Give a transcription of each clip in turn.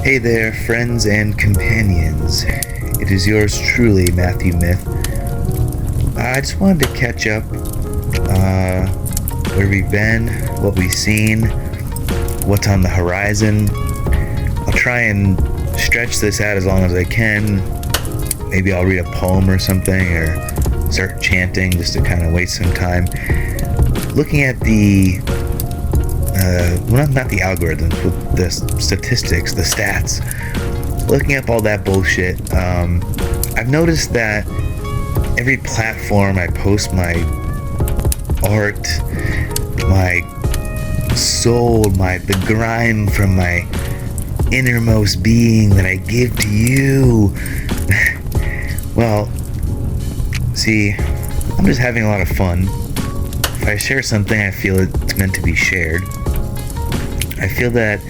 Hey there, friends and companions. It is yours truly, Mythyw Myth. I just wanted to catch up, where we've been, what we've seen, what's on the horizon. I'll try and stretch this out as long as I can. Maybe I'll read a poem or something, or start chanting just to kind of waste some time. Looking at the not the algorithms, but the statistics, the stats, looking up all that bullshit, I've noticed that every platform I post my art, my soul, the grime from my innermost being that I give to you. Well, see, I'm just having a lot of fun. If I share something, I feel it's meant to be shared. I feel that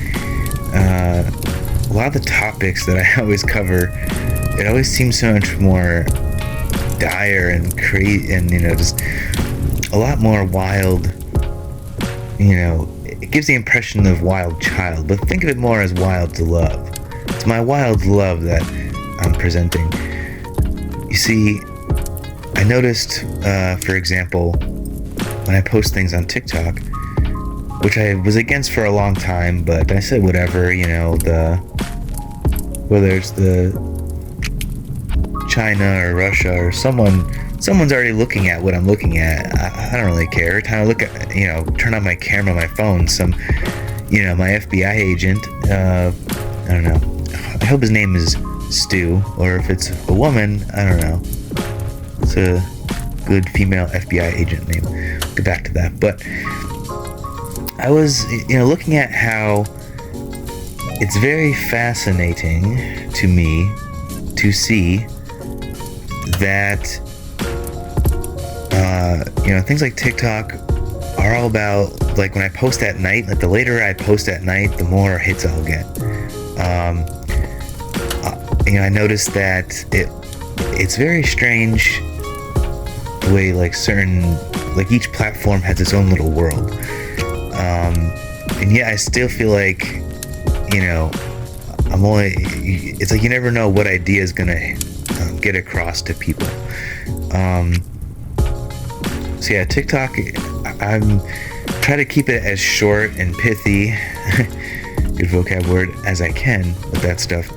a lot of the topics that I always cover, it always seems so much more dire and crazy, and just a lot more wild. It gives the impression of wild child, but think of it more as wild love. It's my wild love that I'm presenting. You see, I noticed, for example, when I post things on TikTok, which I was against for a long time, but I said whatever, whether it's the China or Russia or someone's already looking at what I'm looking at. I don't really care. Every time I look at, turn on my camera, my phone, my FBI agent, I don't know. I hope his name is Stu, or if it's a woman, I don't know. It's a good female FBI agent name. We'll get back to that. But I was, looking at how it's very fascinating to me to see that, things like TikTok are all about, like, when I post at night, like, the later I post at night, the more hits I'll get. I noticed that it's very strange the way, like, each platform has its own little world. And yet I still feel like, it's like you never know what idea is going to get across to people. So yeah, TikTok, I'm trying to keep it as short and pithy, good vocab word, as I can with that stuff,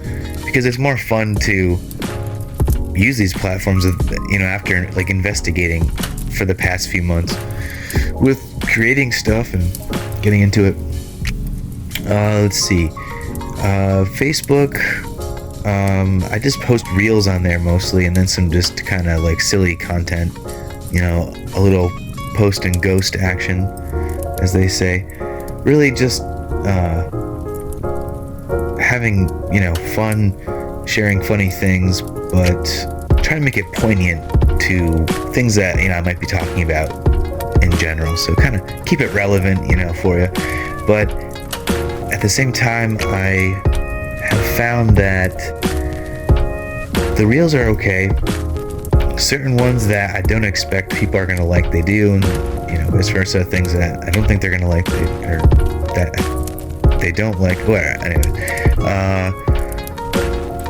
because it's more fun to use these platforms, after, like, investigating for the past few months with creating stuff and getting into it. Let's see. Facebook, I just post reels on there mostly, and then some just kind of like silly content, a little post and ghost action, as they say. Really just having, fun, sharing funny things, but trying to make it poignant to things that, I might be talking about in general. So kind of keep it relevant, for you. But at the same time, I have found that the reels are okay. Certain ones that I don't expect people are going to like, they do, and vice versa. Things that I don't think they're going to like, or that they don't like. Well, anyway,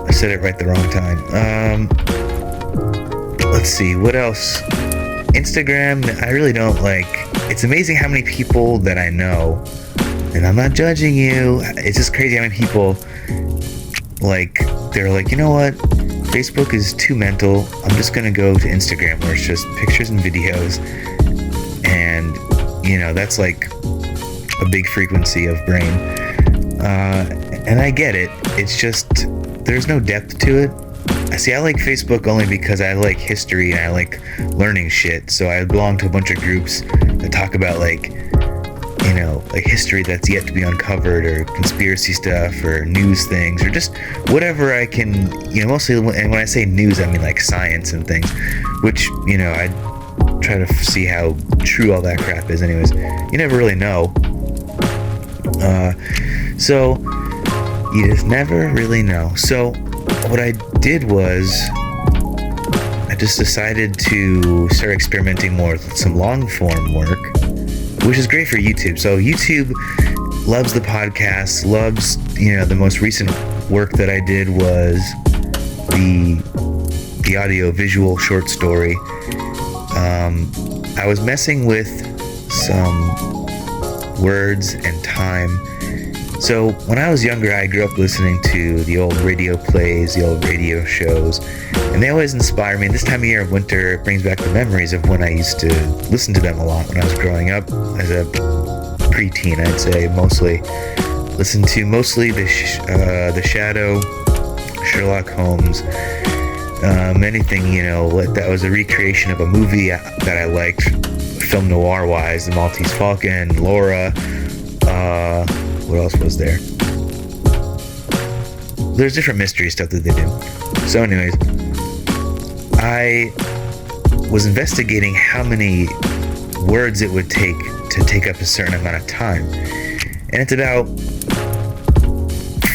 I said it right the wrong time. Let's see, what else? Instagram, I really don't like. It's amazing how many people that I know, and I'm not judging you, it's just crazy how many people, they're like, you know what, Facebook is too mental, I'm just gonna go to Instagram where it's just pictures and videos, and, that's like a big frequency of brain, and I get it, it's just, there's no depth to it. I like Facebook only because I like history and I like learning shit. So I belong to a bunch of groups that talk about like history that's yet to be uncovered, or conspiracy stuff, or news things, or just whatever I can, mostly, and when I say news, I mean like science and things, which, I try to see how true all that crap is anyways. You never really know. So you just never really know. So what I did was I just decided to start experimenting more with some long form work, which is great for YouTube. So YouTube loves the podcast, loves, the most recent work that I did was the audio visual short story. I was messing with some words and time. So when I was younger, I grew up listening to the old radio plays, the old radio shows, and they always inspire me. This time of year of winter, it brings back the memories of when I used to listen to them a lot when I was growing up as a preteen. I'd say mostly the Shadow, Sherlock Holmes, anything, that was a recreation of a movie that I liked, film noir wise, The Maltese Falcon, Laura, what else was there? There's different mystery stuff that they did. So anyways, I was investigating how many words it would take to take up a certain amount of time. And it's about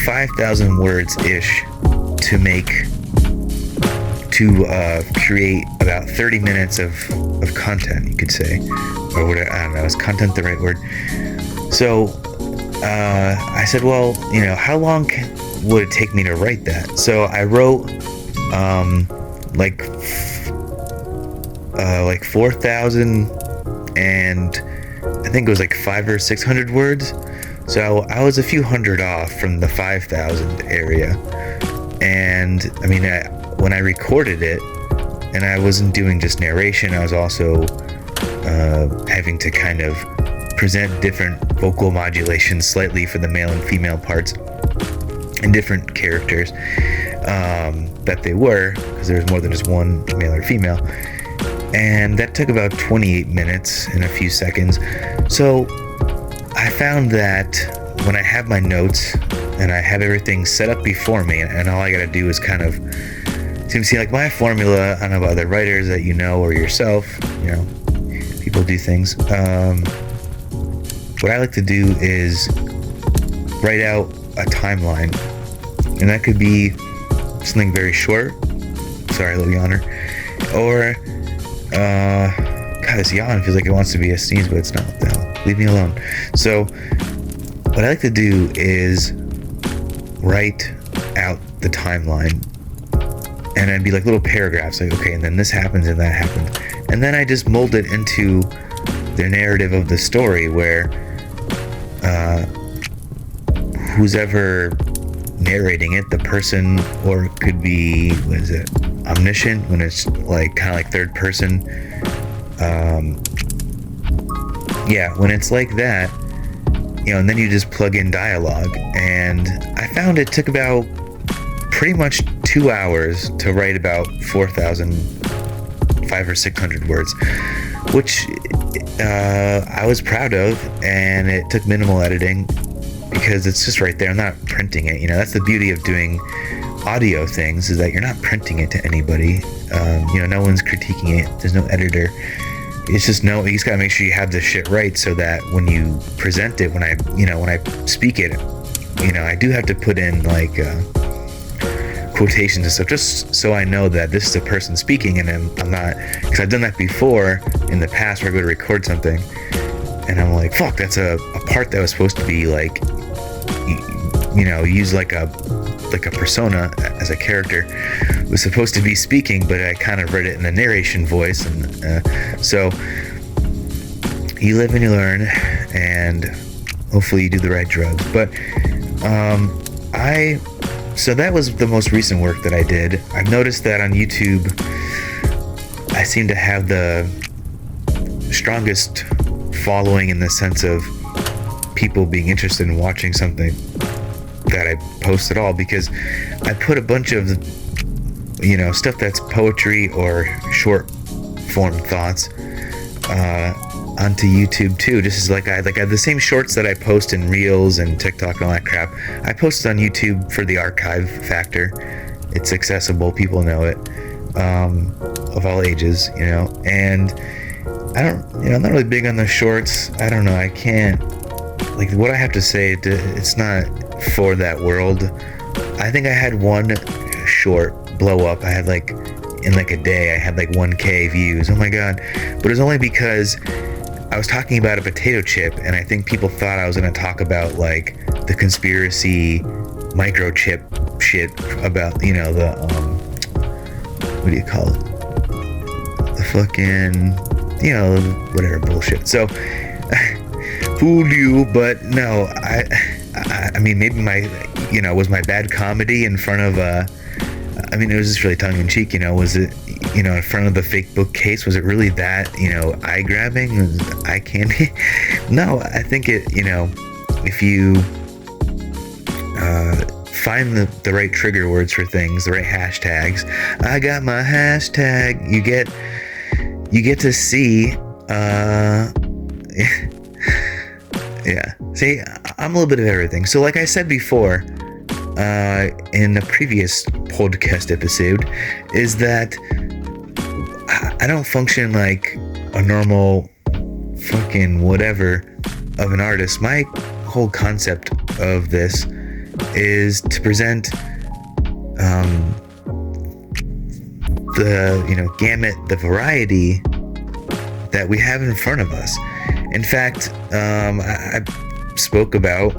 5,000 words-ish to create about 30 minutes of content, you could say. Or whatever, I don't know, is content the right word? So I said, well, how long would it take me to write that? So I wrote like 4,000 and I think it was like 500 or 600 words. So I was a few hundred off from the 5,000 area. And I mean, when I recorded it, and I wasn't doing just narration, I was also having to kind of present different vocal modulations slightly for the male and female parts and different characters that they were, because there was more than just one male or female. And that took about 28 minutes and a few seconds. So I found that when I have my notes and I have everything set up before me, and all I gotta do is kind of see like my formula. I don't know about other writers that or yourself, people do things. What I like to do is write out a timeline, and that could be something very short. Sorry, a little yawner. Or God, this yawn feels like it wants to be a sneeze, but it's not. What the hell? Leave me alone. So what I like to do is write out the timeline, and I'd be like little paragraphs, like, okay, and then this happens and that happens, and then I just mold it into the narrative of the story, where who's ever narrating it, the person, or it could be, omniscient, when it's like kind of like third person. When it's like that, and then you just plug in dialogue. And I found it took about pretty much 2 hours to write about 4,500 or 600 words, which I was proud of, and it took minimal editing because it's just right there. I'm not printing it. That's the beauty of doing audio things, is that you're not printing it to anybody. No one's critiquing it. There's no editor. It's just you just gotta make sure you have this shit right, so that when you present it, when I speak it, I do have to put in like quotations and stuff, just so I know that this is a person speaking, and I'm not, because I've done that before in the past, where I go to record something and I'm like, fuck, that's a part that was supposed to be like, use like a persona as a character, was supposed to be speaking, but I kind of read it in the narration voice. And so you live and you learn, and hopefully you do the right drugs. But so that was the most recent work that I did. I've noticed that on YouTube I seem to have the strongest following, in the sense of people being interested in watching something that I post at all, because I put a bunch of stuff that's poetry or short form thoughts onto YouTube too. Just as I have the same shorts that I post in Reels and TikTok and all that crap, I post it on YouTube for the archive factor. It's accessible, people know it, of all ages, and I don't, I'm not really big on the shorts. I don't know, I can't, what I have to say, it's not for that world. I think I had one short blow up. I had in a day, I had 1K views. Oh my god. But it was only because I was talking about a potato chip, and I think people thought I was going to talk about the conspiracy microchip shit about, you know, the what do you call it? The fucking, you know, whatever bullshit. So fooled you, but no, I mean, maybe was my bad comedy in front of I mean, it was just really tongue-in-cheek, you know. Was it, you know, in front of the fake bookcase? Was it really that, you know, eye-grabbing? Eye candy? No, I think it, you know, if you find the right trigger words for things, the right hashtags. I got my hashtag. You get to see, yeah. See, I'm a little bit of everything. So like I said before, in the previous podcast episode, is that I don't function like a normal fucking whatever of an artist. My whole concept of this is to present the, you know, gamut, the variety that we have in front of us. In fact, I spoke about,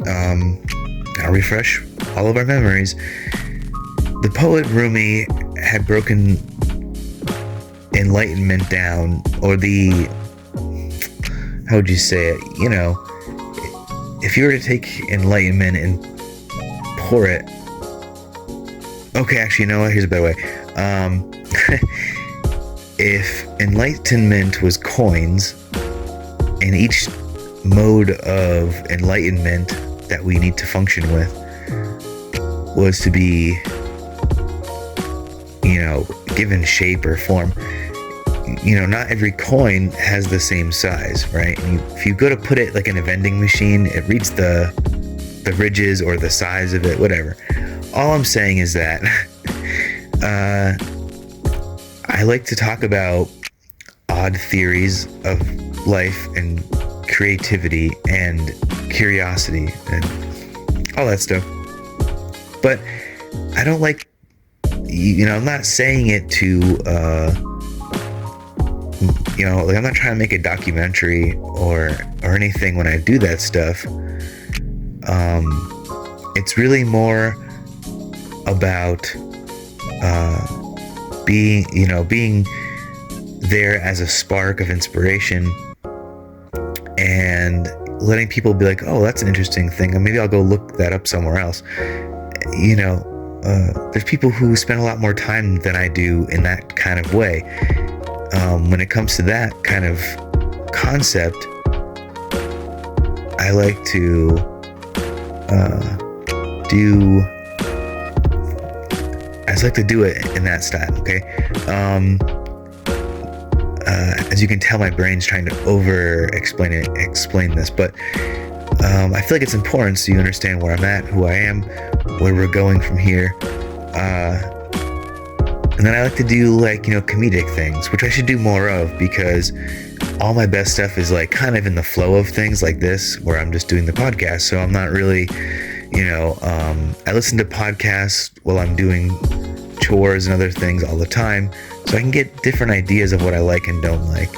I'll refresh all of our memories. The poet Rumi had broken enlightenment down, or the, how would you say it? You know, if you were to take enlightenment and pour it, okay, actually, you know what? Here's a better way. If enlightenment was coins, and each mode of enlightenment that we need to function with was to be, you know, given shape or form, you know, not every coin has the same size, right? If you go to put it like in a vending machine, it reads the ridges or the size of it, whatever. All I'm saying is that I like to talk about odd theories of life and creativity and curiosity and all that stuff. But I don't like, you know, I'm not saying it to, you know, like I'm not trying to make a documentary or anything when I do that stuff. It's really more about being there as a spark of inspiration and letting people be like, oh, that's an interesting thing, and maybe I'll go look that up somewhere else. You know, there's people who spend a lot more time than I do in that kind of way. When it comes to that kind of concept, I like to do it in that style, okay? As you can tell, my brain's trying to explain this, but I feel like it's important so you understand where I'm at, who I am, where we're going from here. And then I like to do, like, you know, comedic things, which I should do more of, because all my best stuff is like kind of in the flow of things like this, where I'm just doing the podcast. So I'm not really, you know, I listen to podcasts while I'm doing chores and other things all the time, so I can get different ideas of what I like and don't like.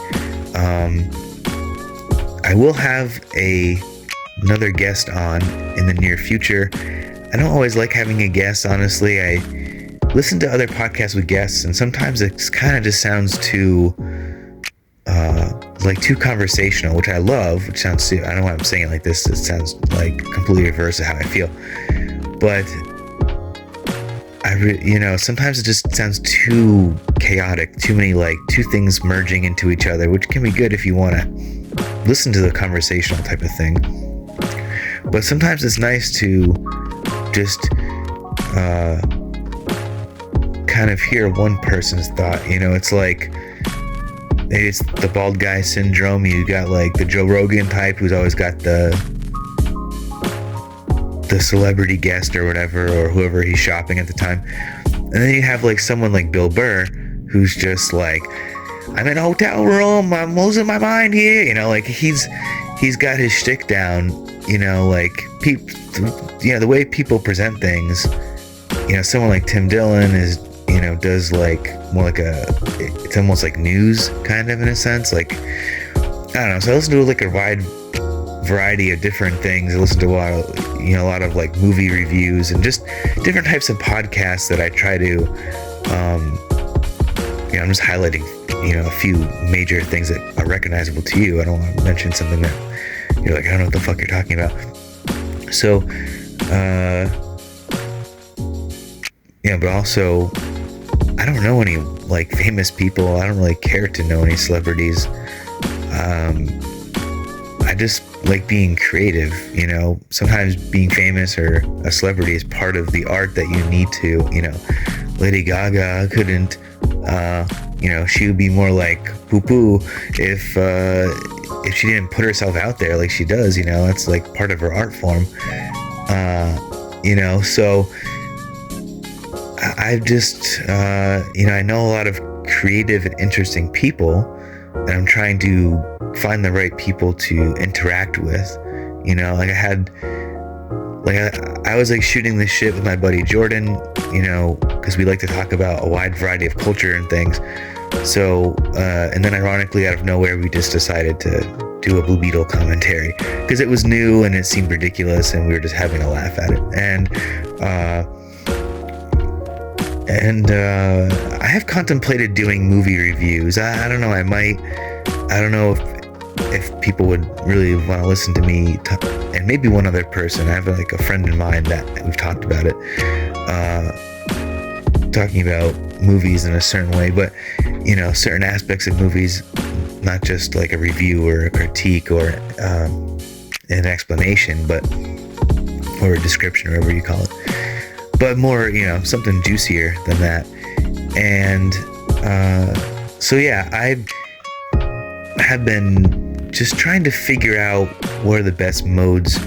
I will have another guest on in the near future. I don't always like having a guest, honestly. I listen to other podcasts with guests, and sometimes it kind of just sounds too too conversational, which I love, which sounds, I don't know why I'm saying it like this, it sounds like completely reverse of how I feel, but you know, sometimes it just sounds too chaotic, too many, like, two things merging into each other, which can be good if you want to listen to the conversational type of thing. But sometimes it's nice to just kind of hear one person's thought. You know, it's like, maybe it's the bald guy syndrome. You got like the Joe Rogan type who's always got the celebrity guest or whatever, or whoever he's shopping at the time. And then you have like someone like Bill Burr, who's just like, I'm in a hotel room, I'm losing my mind here. You know, like he's got his shtick down. You know, like you know, the way people present things. You know, someone like Tim Dillon is, you know, does like more like it's almost like news kind of in a sense. Like, I don't know. So I listen to like a wide variety of different things. I listen to a lot of, a lot of like movie reviews and just different types of podcasts that I try to, I'm just highlighting, a few major things that are recognizable to you. I don't want to mention something that you're like, I don't know what the fuck you're talking about. So, but also, I don't know any like famous people. I don't really care to know any celebrities. I just like being creative, sometimes being famous or a celebrity is part of the art that you need to, Lady Gaga couldn't, she would be more like poo-poo if she didn't put herself out there like she does, that's like part of her art form, so I've just, I know a lot of creative and interesting people, and I'm trying to find the right people to interact with, I was like shooting this shit with my buddy Jordan, because we like to talk about a wide variety of culture and things. So, and then ironically, out of nowhere, we just decided to do a Blue Beetle commentary because it was new and it seemed ridiculous, and we were just having a laugh at it. And I have contemplated doing movie reviews. I don't know. I don't know if people would really want to listen to me and maybe one other person. I have like a friend in mind that we've talked about it, talking about movies in a certain way, but certain aspects of movies, not just like a review or a critique or an explanation, or a description, or whatever you call it, but more, something juicier than that. And so yeah, I have been just trying to figure out what are the best modes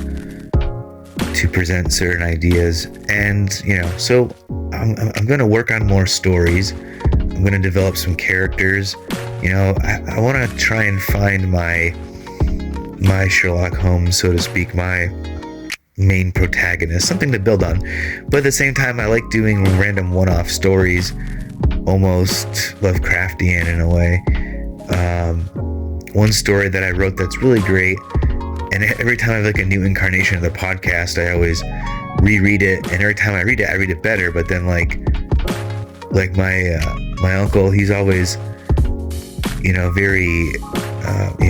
to present certain ideas, and so I'm going to work on more stories. I'm going to develop some characters. I want to try and find my Sherlock Holmes, so to speak, my main protagonist, something to build on. But at the same time, I like doing random one-off stories, almost Lovecraftian in a way. One story that I wrote that's really great, and every time I have like a new incarnation of the podcast, I always reread it, and every time I read it better. But then like my uncle, he's always very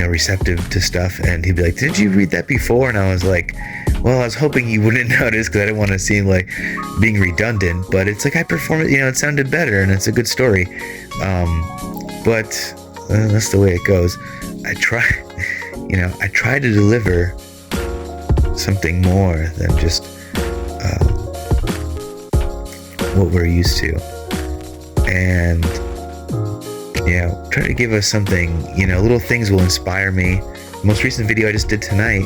receptive to stuff, and he'd be like, "Did you read that before?" And I was like, "Well, I was hoping you wouldn't notice because I didn't want to seem like being redundant, but it's like I performed it, it sounded better, and it's a good story." But that's the way it goes. I try to deliver something more than just what we're used to, and try to give us something. Little things will inspire me. The most recent video I just did tonight,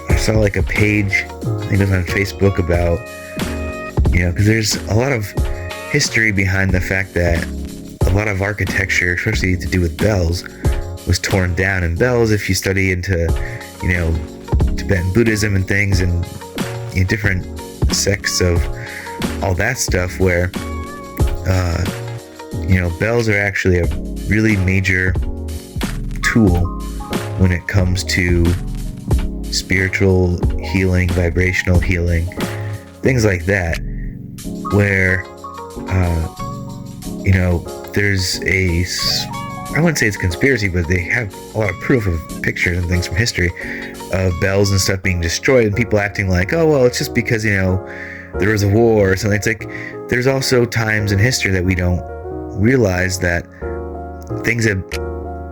I saw like a page, I think it was on Facebook, about because there's a lot of history behind the fact that a lot of architecture, especially to do with bells, was torn down. And bells, if you study into Tibetan Buddhism and things, and different sects of all that stuff, where bells are actually a really major tool when it comes to spiritual healing, vibrational healing, things like that, where there's I wouldn't say it's a conspiracy, but they have a lot of proof of pictures and things from history of bells and stuff being destroyed, and people acting like, oh, well, it's just because, there was a war or something. It's like, there's also times in history that we don't realize that things have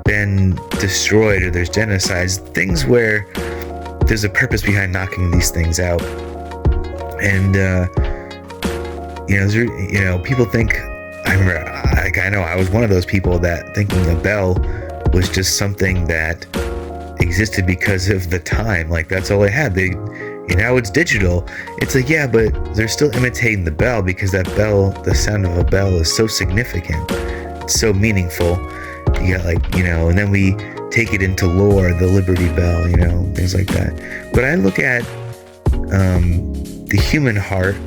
been destroyed, or there's genocides, things where there's a purpose behind knocking these things out. And, people think, I remember, I know I was one of those people that thinking a bell was just something that existed because of the time. Like, that's all they had. Now it's digital. It's like, yeah, but they're still imitating the bell, because that bell, the sound of a bell, is so significant. It's so meaningful. You got and then we take it into lore, the Liberty Bell, things like that. But I look at the human heart,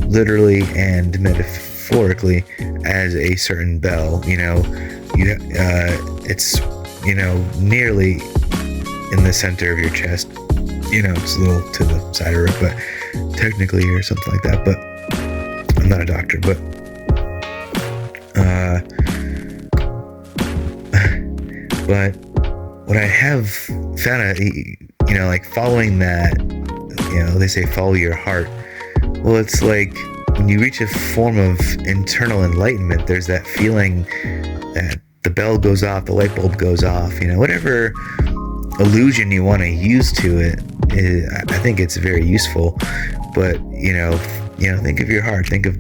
literally and metaphorically, as a certain bell. It's nearly in the center of your chest, it's a little to the side of it, but technically, or something like that. But I'm not a doctor, but but what I have found out, like following that, they say follow your heart. Well, it's like when you reach a form of internal enlightenment, there's that feeling that the bell goes off, the light bulb goes off, whatever illusion you want to use to it. I think it's very useful, but think of your heart, think of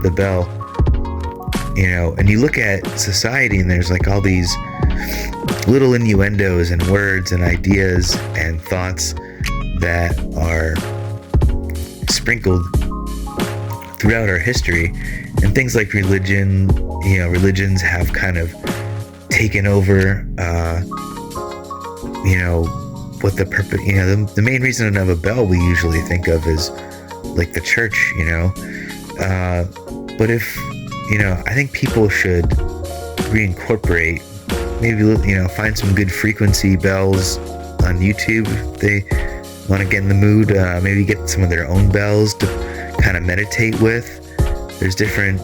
the bell, and you look at society, and there's like all these little innuendos and words and ideas and thoughts that are sprinkled throughout our history, and things like religion. Religions have kind of taken over. What the purpose? The main reason of a bell we usually think of is like the church. But if I think people should reincorporate. Maybe find some good frequency bells on YouTube if they want to get in the mood. Maybe get some of their own bells to kind of meditate with. There's different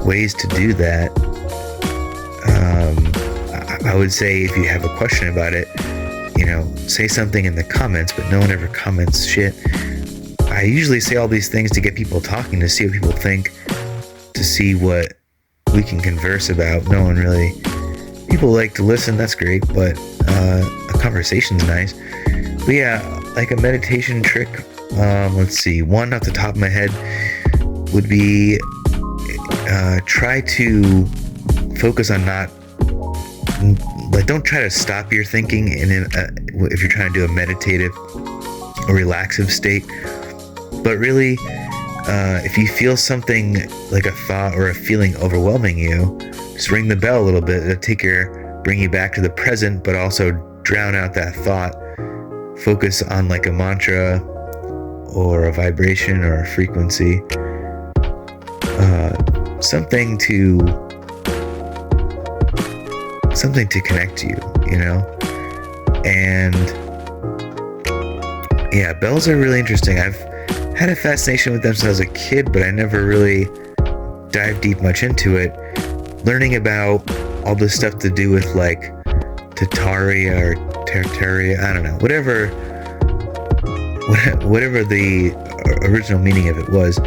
ways to do that. I would say if you have a question about it, say something in the comments, but no one ever comments shit. I usually say all these things to get people talking, to see what people think, to see what we can converse about. People like to listen, that's great, but a conversation's nice. But yeah, like a meditation trick, let's see, one off the top of my head would be try to focus on don't try to stop your thinking if you're trying to do a meditative or relaxive state, but really if you feel something like a thought or a feeling overwhelming you, just ring the bell a little bit. It'll bring you back to the present, but also drown out that thought. Focus on like a mantra or a vibration or a frequency, something to connect you, and yeah, bells are really interesting. I've had a fascination with them since I was a kid, but I never really dived deep much into it. Learning about all this stuff to do with like Tartaria or Tartaria, I don't know, whatever the original meaning of it was,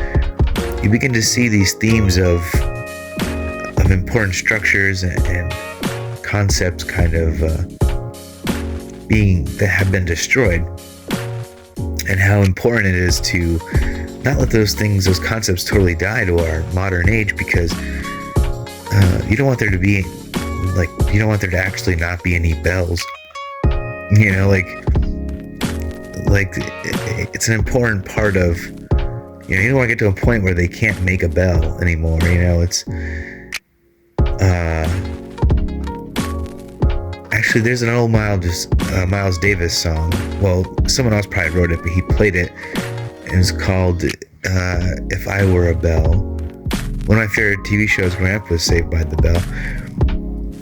you begin to see these themes of important structures and concepts kind of that have been destroyed, and how important it is to not let those concepts totally die to our modern age, because you don't want there to actually not be any bells. It's an important part of, you don't want to get to a point where they can't make a bell anymore. Actually, there's an old Miles Davis song. Well, someone else probably wrote it, but he played it, and it's called "If I Were a Bell." One of my favorite TV shows growing up was Saved by the Bell.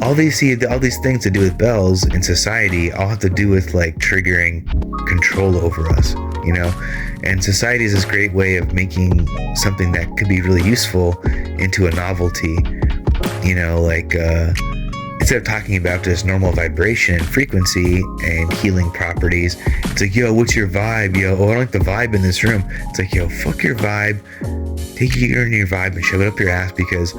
All these things to do with bells in society all have to do with like triggering control over us, and society is this great way of making something that could be really useful into a novelty. Instead of talking about just normal vibration, frequency, and healing properties, it's like, yo, what's your vibe? Yo, I don't like the vibe in this room. It's like, yo, fuck your vibe. Take your vibe and shove it up your ass, because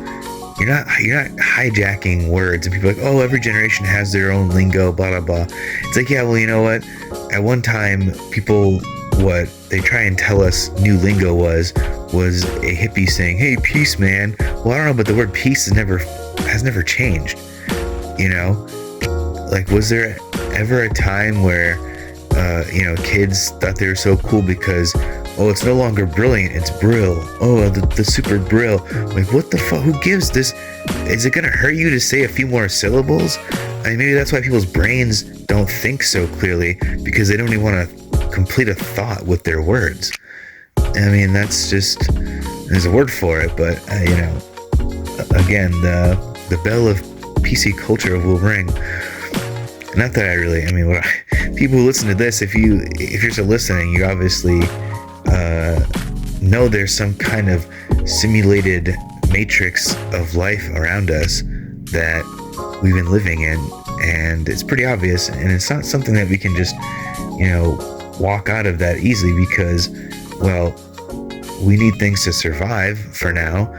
you're not hijacking words. And people are like, oh, every generation has their own lingo, blah, blah, blah. It's like, yeah, well, you know what? At one time, people, what they try and tell us new lingo was a hippie saying, hey, peace, man. Well, I don't know, but the word peace has never changed. Like, was there ever a time where, kids thought they were so cool because, oh, it's no longer brilliant, it's brill. Oh, the super brill. Like, what the fuck? Who gives this? Is it gonna hurt you to say a few more syllables? I mean, maybe that's why people's brains don't think so clearly, because they don't even want to complete a thought with their words. I mean, that's just, there's a word for it, but, again, the bell of PC culture will ring. not that I really, I mean, people who listen to this, if you're still listening, you obviously know there's some kind of simulated matrix of life around us that we've been living in, and it's pretty obvious, and it's not something that we can just, walk out of that easily, because, well, we need things to survive for now,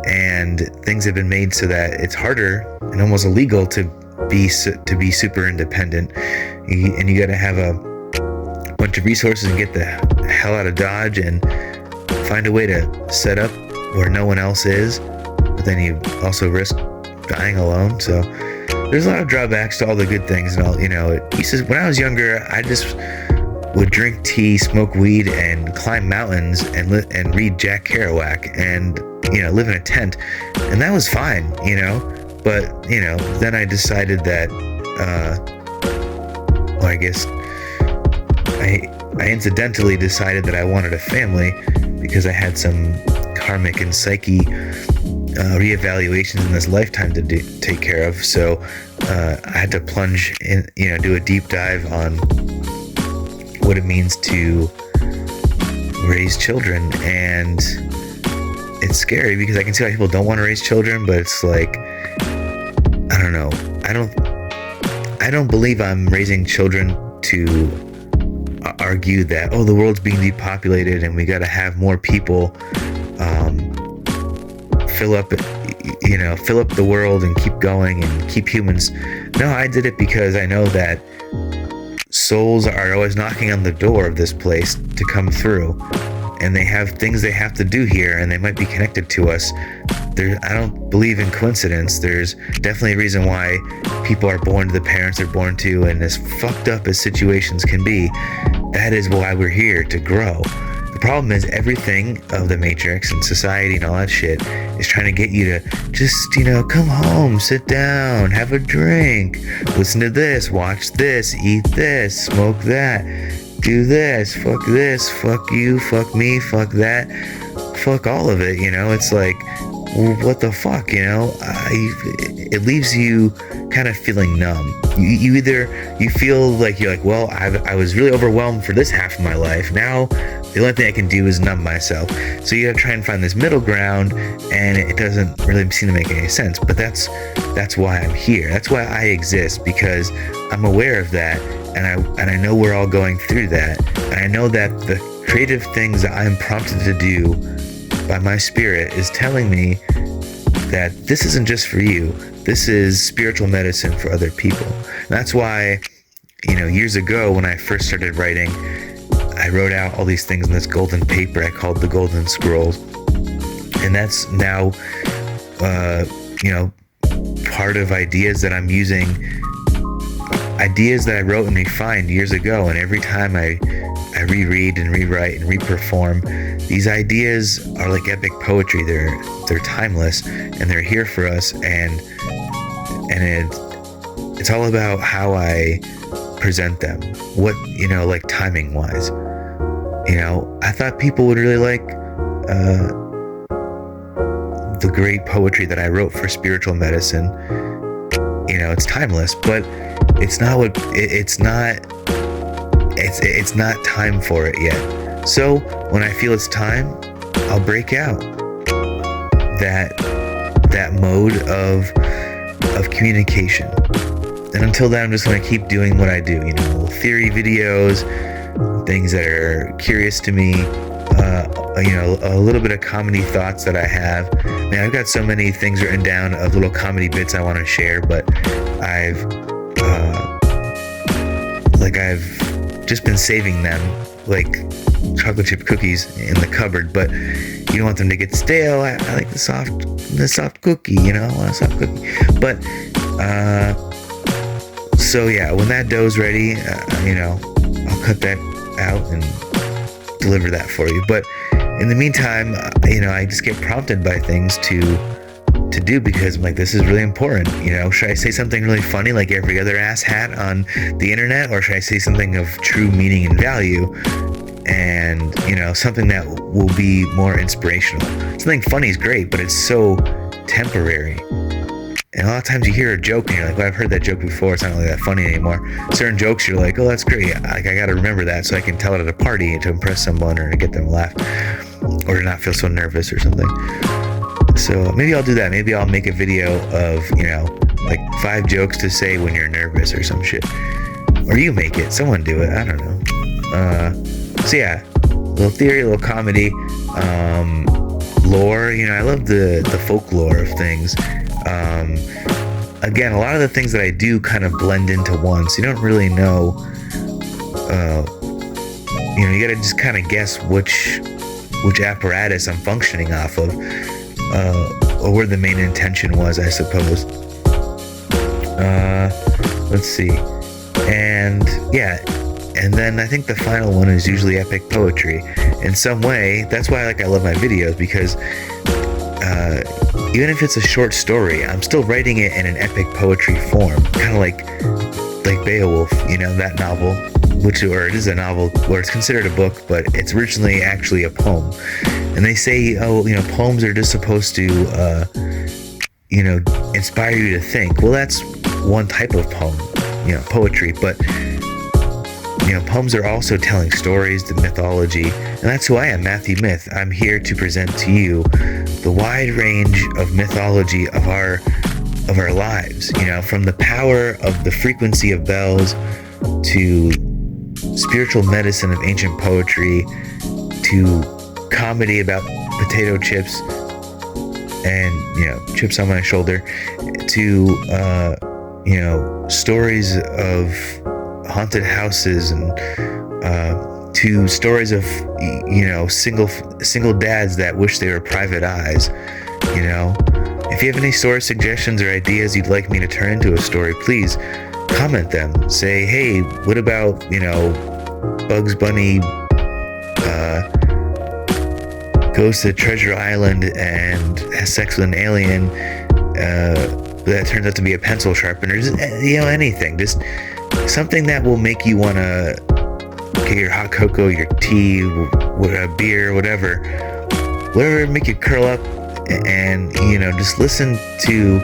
and things have been made so that it's harder and almost illegal to be super independent, and you got to have a bunch of resources and get the hell out of Dodge and find a way to set up where no one else is, but then you also risk dying alone. So there's a lot of drawbacks to all the good things, and all. He says, when I was younger, I just would drink tea, smoke weed, and climb mountains and read Jack Kerouac and live in a tent, and that was fine, but then I decided that I guess I incidentally decided that I wanted a family because I had some karmic and psyche reevaluations in this lifetime to take care of. So I had to plunge in, do a deep dive on what it means to raise children, and it's scary because I can see why people don't want to raise children, but it's like, I don't know. I don't believe I'm raising children to argue that, the world's being depopulated and we got to have more people fill up the world and keep going and keep humans. No, I did it because I know that souls are always knocking on the door of this place to come through, and they have things they have to do here, and they might be connected to us. I don't believe in coincidence. There's definitely a reason why people are born to the parents they're born to, and as fucked up as situations can be, that is why we're here, to grow. The problem is everything of the Matrix and society and all that shit is trying to get you to just, come home, sit down, have a drink, listen to this, watch this, eat this, smoke that, do this, fuck you, fuck me, fuck that, fuck all of it, it's like, what the fuck, it leaves you kind of feeling numb. You feel like you're like, well, I was really overwhelmed for this half of my life. Now the only thing I can do is numb myself. So you gotta try and find this middle ground, and it doesn't really seem to make any sense. But that's why I'm here. That's why I exist, because I'm aware of that, and I know we're all going through that, and I know that the creative things that I'm prompted to do by my spirit is telling me that this isn't just for you. This is spiritual medicine for other people. And that's why, years ago when I first started writing, I wrote out all these things in this golden paper I called the Golden Scrolls. And that's now, part of ideas that I'm using, ideas that I wrote and refined years ago. And every time I reread and rewrite and reperform, these ideas are like epic poetry. They're timeless, and they're here for us, and it's all about how I present them. What, like timing wise. I thought people would really like the great poetry that I wrote for spiritual medicine. It's timeless, but it's not time for it yet. So when I feel it's time, I'll break out that mode of communication. And until then, I'm just going to keep doing what I do, theory videos, things that are curious to me, a little bit of comedy thoughts that I have. Man, I've got so many things written down of little comedy bits I want to share, but I've just been saving them like chocolate chip cookies in the cupboard, but you don't want them to get stale. I like the soft cookie, I want a soft cookie. But so yeah, when that dough's ready, I'll cut that out and deliver that for you. But in the meantime, I just get prompted by things to do, because I'm like, this is really important. Should I say something really funny like every other ass hat on the internet, or should I say something of true meaning and value, and something that will be more inspirational? Something funny is great, but it's so temporary. And a lot of times you hear a joke and you're like, well, I've heard that joke before. It's not really that funny anymore. Certain jokes, you're like, oh, that's great. Like, I got to remember that so I can tell it at a party to impress someone or to get them to laugh or to not feel so nervous or something. So maybe I'll do that. Maybe I'll make a video of, like 5 jokes to say when you're nervous or some shit. Or you make it. Someone do it. I don't know. So yeah, a little theory, a little comedy, lore. I love the folklore of things. Again, a lot of the things that I do kind of blend into one, so you don't really know. You gotta just kind of guess which apparatus I'm functioning off of, or where the main intention was, I suppose. Let's see, and then I think the final one is usually epic poetry. In some way, that's why I love my videos, because even if it's a short story, I'm still writing it in an epic poetry form, kind of like Beowulf, that novel, or it is a novel, or it's considered a book, but it's originally actually a poem. And they say, poems are just supposed to, inspire you to think. Well, that's one type of poem, poetry, but poems are also telling stories, the mythology, and that's who I am, Mythyw Myth. I'm here to present to you the wide range of mythology of our lives, from the power of the frequency of bells to spiritual medicine of ancient poetry to comedy about potato chips and chips on my shoulder to stories of haunted houses and to stories of single dads that wish they were private eyes. If you have any story suggestions or ideas you'd like me to turn into a story, please comment them. Say, hey, what about Bugs Bunny goes to Treasure Island and has sex with an alien that turns out to be a pencil sharpener. Just, anything, just something that will make you want to get your hot cocoa, your tea, a beer, whatever make you curl up and just listen to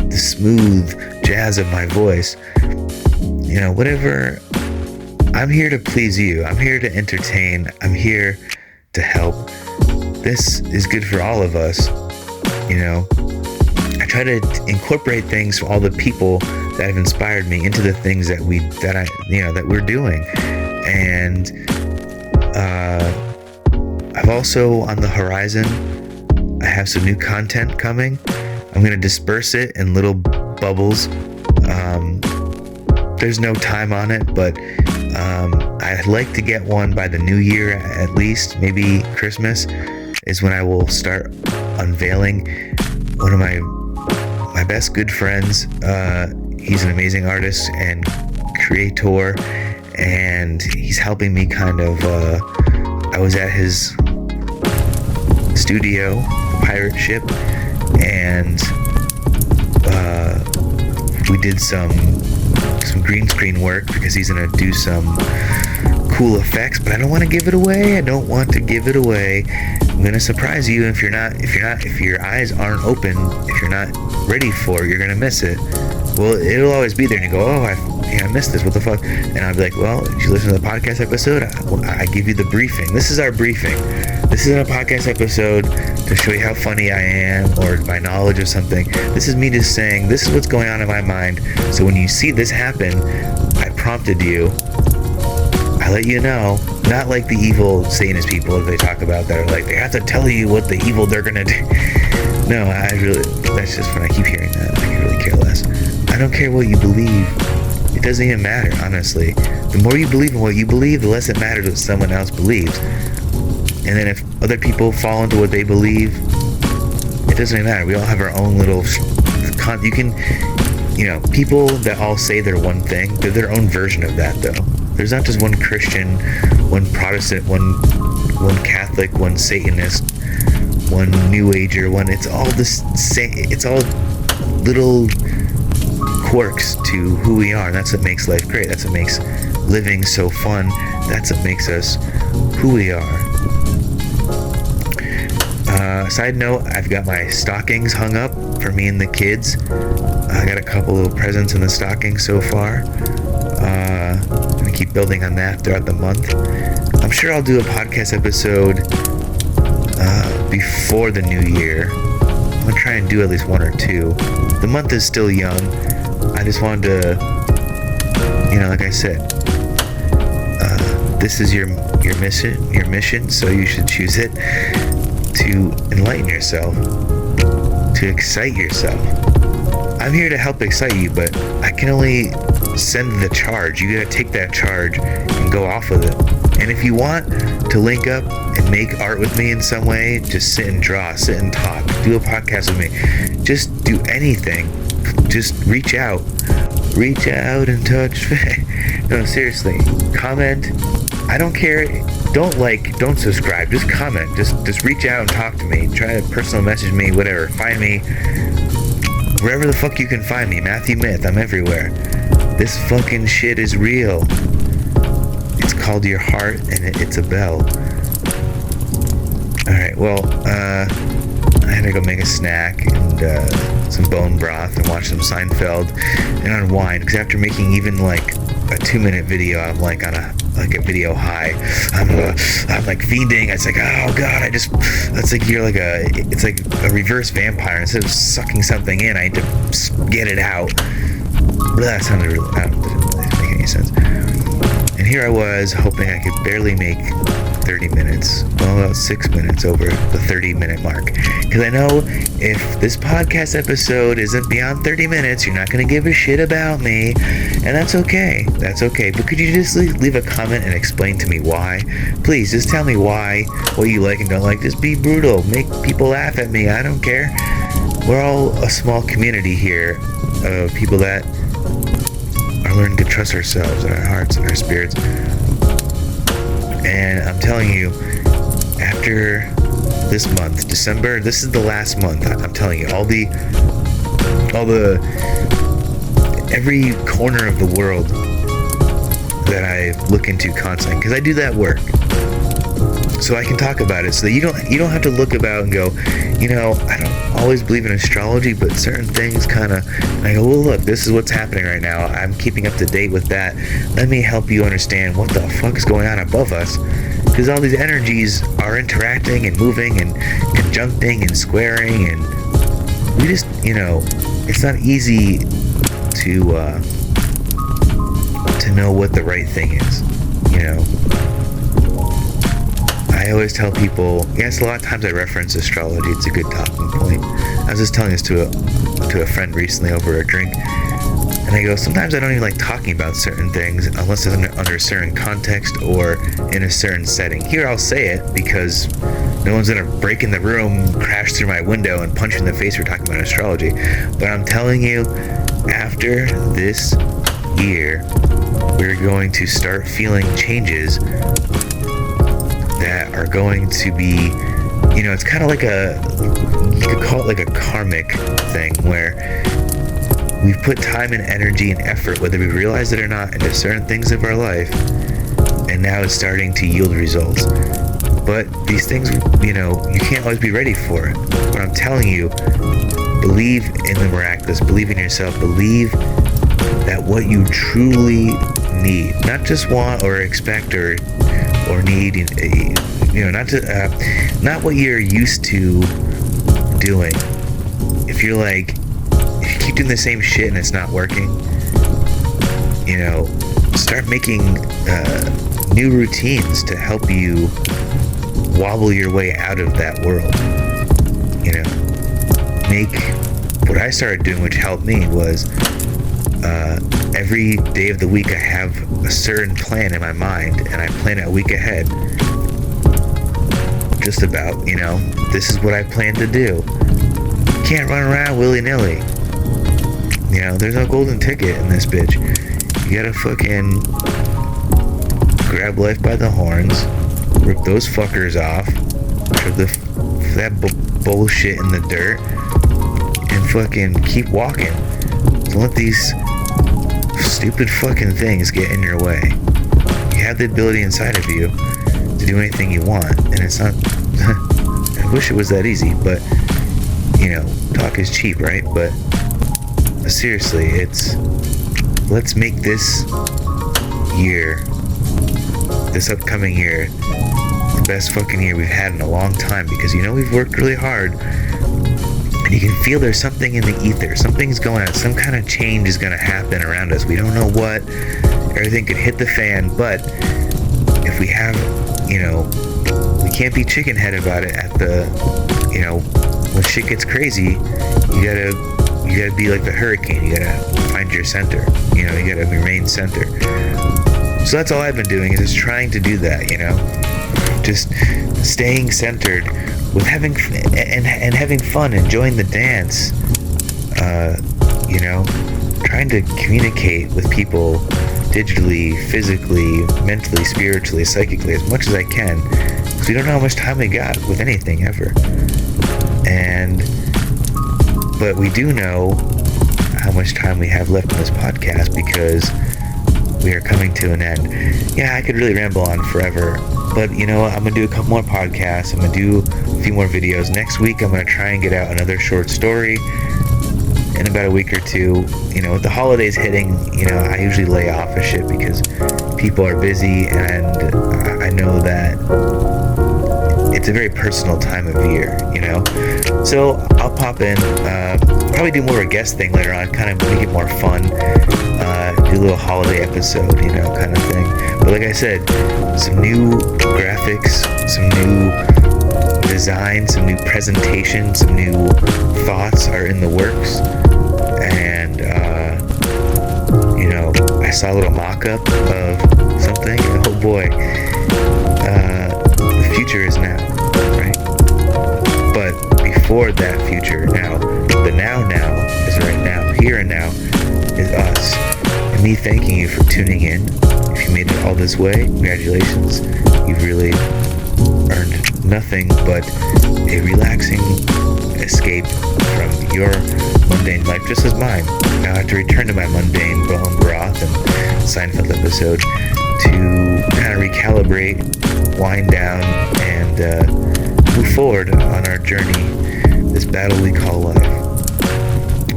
the smooth jazz of my voice. Whatever. I'm here to please you. I'm here to entertain. I'm here to help. This is good for all of us. I try to incorporate things from all the people that have inspired me into the things that we're doing. And I've also, on the horizon, I have some new content coming. I'm going to disperse it in little bubbles. There's no time on it, but I'd like to get one by the new year at least. Maybe Christmas is when I will start unveiling one of my best good friends. He's an amazing artist and creator, and he's helping me kind of, I was at his studio, pirate ship, and we did some green screen work because he's gonna do some cool effects, but I don't want to give it away. I'm gonna surprise you. If your eyes aren't open, if you're not ready for it, you're gonna miss it. Well, it'll always be there, and you go, oh, I missed this, what the fuck? And I'll be like, well, did you listen to the podcast episode? I give you the briefing. This is our briefing. This isn't a podcast episode to show you how funny I am or my knowledge of something. This is me just saying, this is what's going on in my mind. So when you see this happen, I prompted you. I let you know. Not like the evil Satanist people that they talk about that are like, they have to tell you what the evil they're gonna do. No, that's just when I keep hearing that. I can really care less. I don't care what you believe. It doesn't even matter, honestly. The more you believe in what you believe, the less it matters what someone else believes. And then if other people fall into what they believe, it doesn't even matter. We all have our own little people that all say they're one thing, they're their own version of that, though. There's not just one Christian, one Protestant, one Catholic, one Satanist, one New Ager, it's all the same. It's all little quirks to who we are, and that's what makes life great. That's what makes living so fun. That's what makes us who we are. Side note, I've got my stockings hung up for me and the kids. I got a couple of presents in the stocking so far. I'm gonna keep building on that throughout the month. I'm sure I'll do a podcast episode before the new year. I'm gonna try and do at least one or two. The month is still young. I just wanted to, like I said, this is your mission, so you should choose it to enlighten yourself, to excite yourself. I'm here to help excite you, but I can only send the charge. You gotta take that charge and go off with it. And if you want to link up and make art with me in some way, just sit and draw, sit and talk, do a podcast with me, just do anything. Just reach out and touch. No, seriously, comment. I don't care. Don't subscribe. Just comment. Just reach out and talk to me. Try to personal message me, whatever. Find me wherever the fuck you can find me. Mythyw Myth. I'm everywhere. This fucking shit is real. It's called your heart, and it's a bell. Alright, well, I had to go make a snack and some bone broth and watch some Seinfeld and unwind, because after making even like a 2-minute video, I'm like on a video high. I'm like fiending. It's like, oh god, it's like a reverse vampire. Instead of sucking something in, I need to get it out. That sounded really, didn't really make any sense. And here I was hoping I could barely make 30 minutes. Well, about 6 minutes over the 30-minute mark. Because I know if this podcast episode isn't beyond 30 minutes, you're not going to give a shit about me. And that's okay. That's okay. But could you just leave a comment and explain to me why? Please, just tell me why, what you like and don't like. Just be brutal. Make people laugh at me. I don't care. We're all a small community here of people that are learning to trust ourselves and our hearts and our spirits. And I'm telling you, after this month, December, this is the last month. I'm telling you, every corner of the world that I look into content, because I do that work, so I can talk about it. So that you don't have to look about and go, I don't always believe in astrology, but certain things kind of. I go, well, look, this is what's happening right now. I'm keeping up to date with that. Let me help you understand what the fuck is going on above us, because all these energies are interacting and moving and conjuncting and squaring, and we just, it's not easy to know what the right thing is. I always tell people, yes, a lot of times I reference astrology. It's a good talking point. I was just telling this to a friend recently over a drink, and I go, sometimes I don't even like talking about certain things unless it's under a certain context or in a certain setting. Here I'll say it because no one's gonna break in the room, crash through my window, and punch me in the face for talking about astrology. But I'm telling you, after this year, we're going to start feeling changes that are going to be, it's kind of like you could call it like a karmic thing, where we've put time and energy and effort, whether we realize it or not, into certain things of our life, and now it's starting to yield results. But these things, you can't always be ready for it. But I'm telling you, believe in the miraculous, believe in yourself, believe that what you truly need, not just want or expect or need, not what you're used to doing. If you keep doing the same shit and it's not working, start making new routines to help you wobble your way out of that world. What I started doing, which helped me, was every day of the week I have a certain plan in my mind, and I plan it a week ahead. Just about, this is what I plan to do. You can't run around willy-nilly. There's no golden ticket in this bitch. You gotta fucking grab life by the horns, rip those fuckers off, shove that bullshit in the dirt, and fucking keep walking. Don't let these stupid fucking things get in your way. You have the ability inside of you to do anything you want, and it's not I wish it was that easy, but talk is cheap, right? But seriously, let's make this upcoming year, the best fucking year we've had in a long time, because we've worked really hard, and you can feel there's something in the ether. Something's going on. Some kind of change is going to happen around us. We don't know what. Everything could hit the fan, but if we have, we can't be chicken-head about it at the, when shit gets crazy, you gotta be like the hurricane. You gotta find your center. You gotta remain center. So that's all I've been doing, is just trying to do that, just staying centered with having fun, enjoying the dance, trying to communicate with people digitally, physically, mentally, spiritually, psychically, as much as I can, because we don't know how much time we got with anything ever. But we do know how much time we have left in this podcast, because we are coming to an end. Yeah, I could really ramble on forever, but I'm gonna do a couple more podcasts. I'm gonna do a few more videos. Next week, I'm gonna try and get out another short story. In about a week or two, with the holidays hitting, I usually lay off of shit because people are busy, and I know that it's a very personal time of year, So I'll pop in, probably do more of a guest thing later on, kind of make it more fun, do a little holiday episode, kind of thing. But like I said, some new graphics, some new design, some new presentation, some new thoughts are in the works. And I saw a little mock-up of something. Oh boy, the future is now, right? But before that future, now, the now is right now. Here and now is us, and me thanking you for tuning in. If you made it all this way, congratulations. You've really earned nothing but a relaxing escape from your mundane life, just as mine. Now I have to return to my mundane Bohem Baroth and Seinfeld episode to kind of recalibrate, wind down, and move forward on our journey, this battle we call life.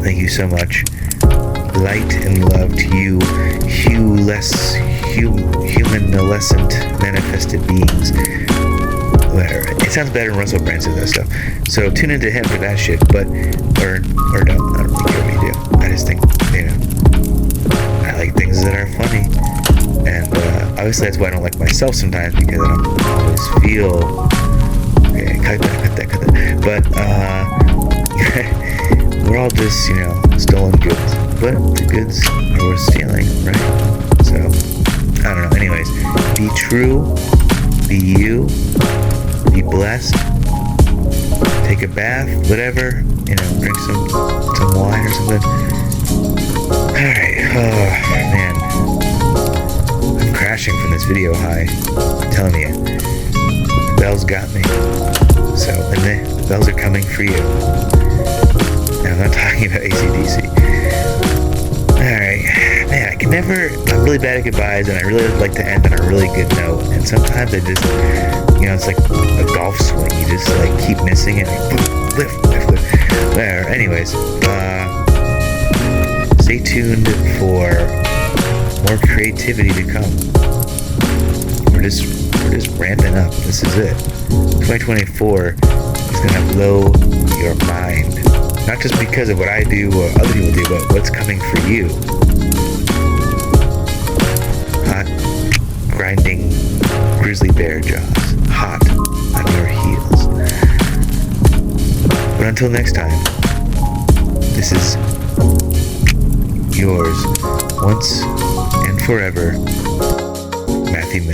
Thank you so much. Light and love to you, human-alescent manifested beings. Whatever. It sounds better when Russell Brand says that stuff. So tune into him for that shit, but or don't. I don't really care what you do. I just think, I like things that are funny. And obviously that's why I don't like myself sometimes, because I don't always feel. Okay, cut that. But we're all just, stolen goods. But the goods are worth stealing, right? So I don't know. Anyways, be true, be you. Be blessed. Take a bath, whatever. Drink some wine or something. Alright. Oh, man. I'm crashing from this video high. I'm telling you. The bells got me. So, and the bells are coming for you. And I'm not talking about AC/DC. Alright. Man, I'm really bad at goodbyes, and I really like to end on a really good note. And sometimes I just, it's like a golf swing. You just keep missing it. Lift. Whatever. Anyways, stay tuned for more creativity to come. We're just ramping up. This is it. 2024 is gonna blow your mind. Not just because of what I do or other people do, but what's coming for you. Hot, grinding grizzly bear jaws. Hot on your heels. But until next time, this is yours once and forever, Mythyw.